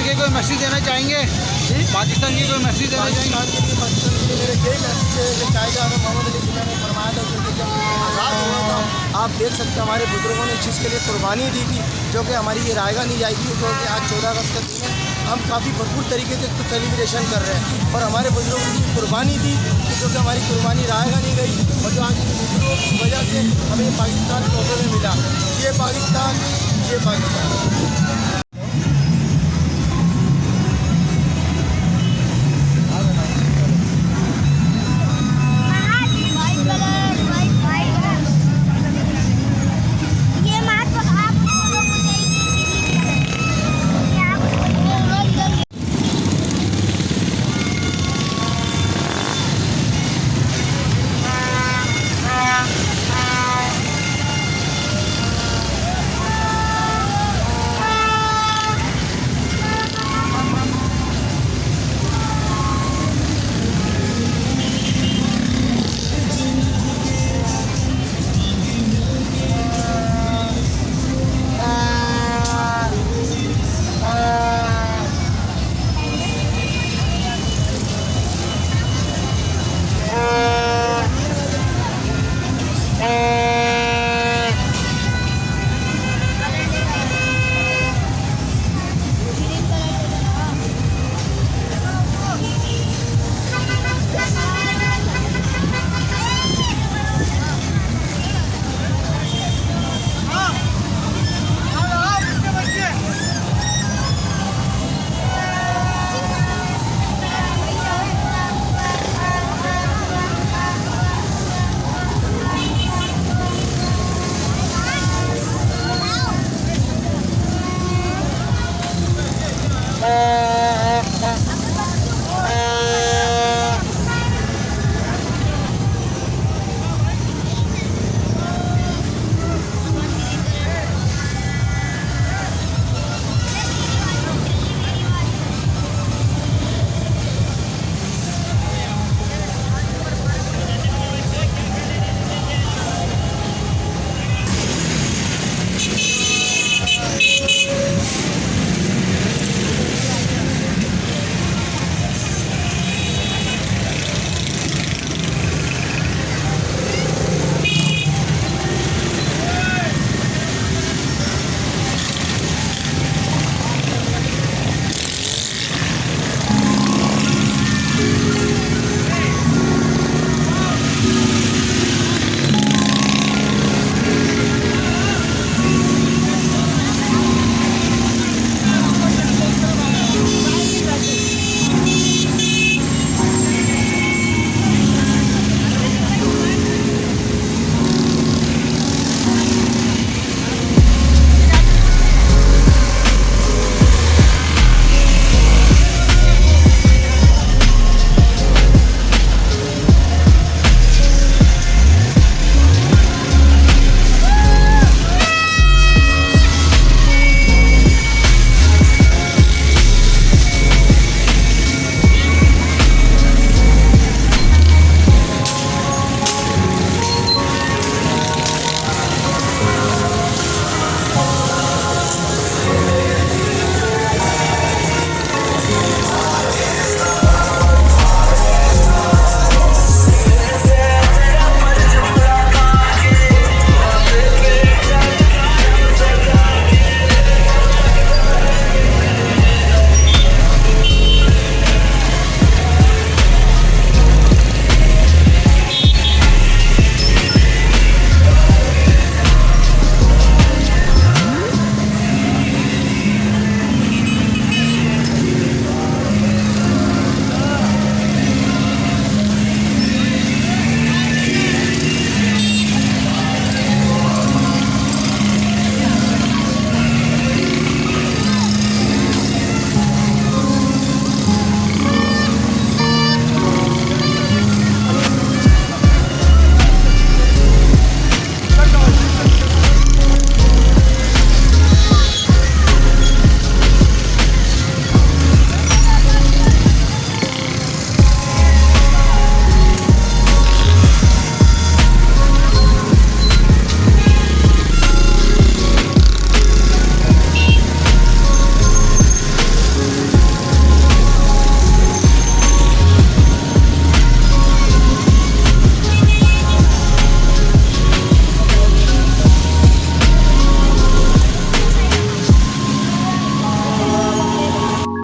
के कोई मैसेज देना चाहेंगे? पाकिस्तान की कोई मैसेज देना चाहेंगे? पाकिस्तान के लिए मेरा यही मैसेज है कि कायदा आज़म मोहम्मद अली जिन्ना ने फरमाया था कि जब आज़ाद हुआ था, आप देख सकते हैं हमारे बुजुर्गों ने इस चीज़ के लिए कुर्बानी दी थी, जो कि हमारी ये रायगा नहीं जाएगी, जो कि आज 14 अगस्त का दिन है। हम काफ़ी भरपूर तरीके से इसको सेलिब्रेशन कर रहे हैं और हमारे बुजुर्गों की कुर्बानी दी, जो कि हमारी कुर्बानी रायगा नहीं गई और जो आज बुजुर्गों की वजह से हमें पाकिस्तान तोहफे में मिला। ये पाकिस्तान, ये पाकिस्तान।